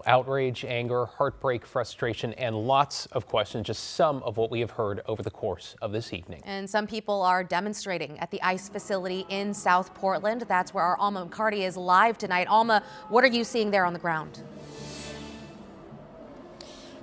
Outrage, anger, heartbreak, frustration, and lots of questions. Just some of what we have heard over the course of this evening. And some people are demonstrating at the ICE facility in South Portland. That's where our Alma McCarty is live tonight. Alma, what are you seeing there on the ground?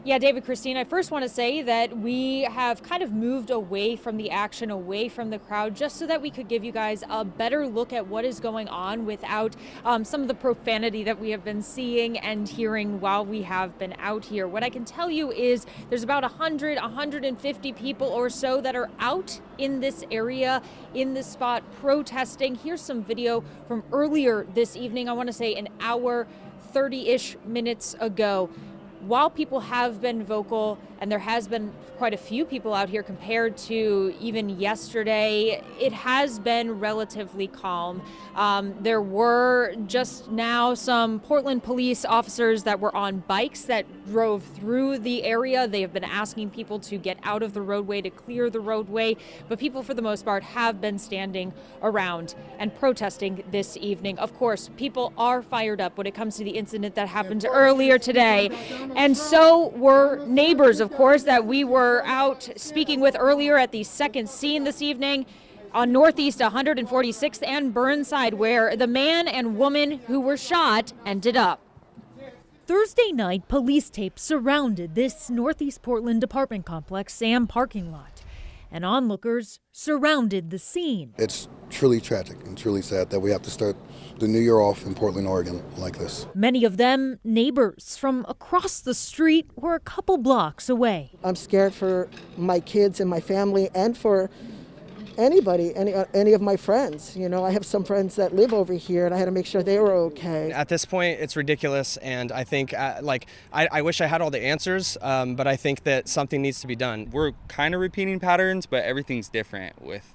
Yeah, David, Christine, I first want to say that we have kind of moved away from the action, away from the crowd, just so that we could give you guys a better look at what is going on without some of the profanity that we have been seeing and hearing while we have been out here. What I can tell you is there's about 150 people or so that are out in this area, in this spot, protesting. Here's some video from earlier this evening. I want to say an hour, 30-ish minutes ago. While people have been vocal, and there has been quite a few people out here compared to even yesterday, it has been relatively calm. There were just now some Portland police officers that were on bikes that drove through the area. They have been asking people to get out of the roadway, to clear the roadway, but people for the most part have been standing around and protesting this evening. Of course, people are fired up when it comes to the incident that happened earlier today. And so were neighbors, of course, that we were out speaking with earlier at the second scene this evening on Northeast 146th and Burnside, where the man and woman who were shot ended up. Thursday night, police tape surrounded this Northeast Portland apartment complex and parking lot, and onlookers surrounded the scene. It's truly tragic and truly sad that we have to start the new year off in Portland, Oregon like this. Many of them neighbors from across the street or a couple blocks away. I'm scared for my kids and my family and for anybody, any of my friends. You know, I have some friends that live over here and I had to make sure they were okay. At this point, it's ridiculous, and I think I wish I had all the answers, but I think that something needs to be done. We're kind of repeating patterns, but everything's different with,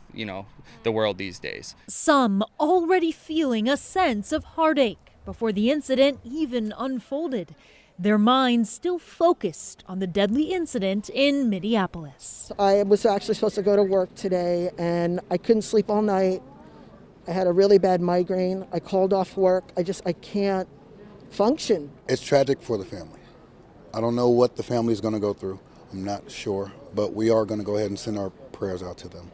the world these days. Some already feeling a sense of heartache before the incident even unfolded. Their minds still focused on the deadly incident in Minneapolis. I was actually supposed to go to work today and I couldn't sleep all night. I had a really bad migraine. I called off work. I can't function. It's tragic for the family. I don't know what the family is going to go through. I'm not sure, but we are going to go ahead and send our prayers out to them.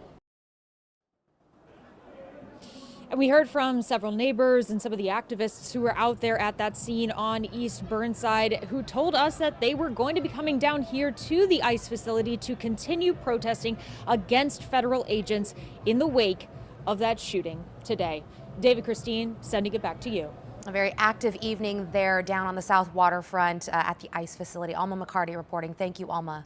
And we heard from several neighbors and some of the activists who were out there at that scene on East Burnside, who told us that they were going to be coming down here to the ICE facility to continue protesting against federal agents in the wake of that shooting today. David, Christine, sending it back to you. A very active evening there down on the south waterfront at the ICE facility. Alma McCarty reporting. Thank you, Alma.